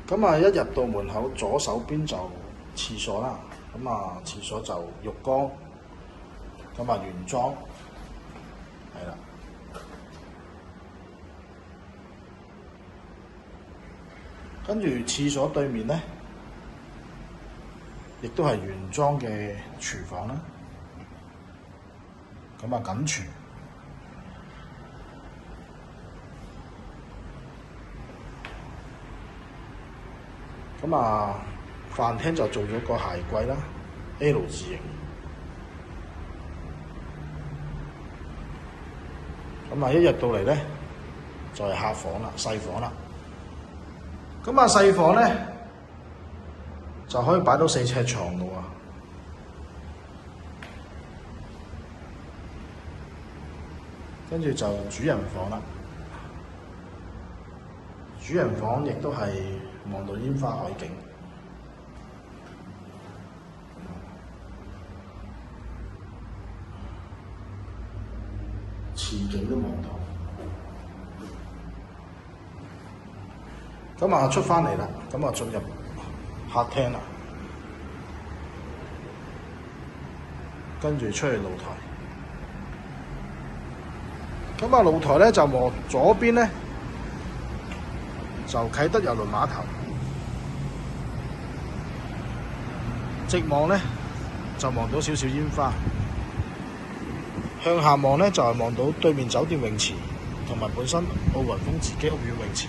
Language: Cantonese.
咁啊，一入到門口，左手邊就廁所啦。咁啊，廁所就浴缸，咁啊原裝，係啦。跟住廁所對面咧，亦都係原裝嘅廚房啦。咁啊，緊廚。咁啊，飯廳就做咗個鞋櫃啦 ，L 字形。咁啊，一入到嚟咧，就係客房啦，細房啦。咁啊，細房咧就可以擺到4尺床㗎喎。跟住就主人房啦，主人房亦都係望到煙花海景，前景都望到。咁啊出返嚟啦，咁啊進入客廳啦，跟住出去露台。咁啊露台咧就望左邊咧就啟德郵輪碼頭，直望咧就望到少少煙花，向下望咧就係望到對面酒店泳池同埋本身奧雲峰自己屋苑泳池。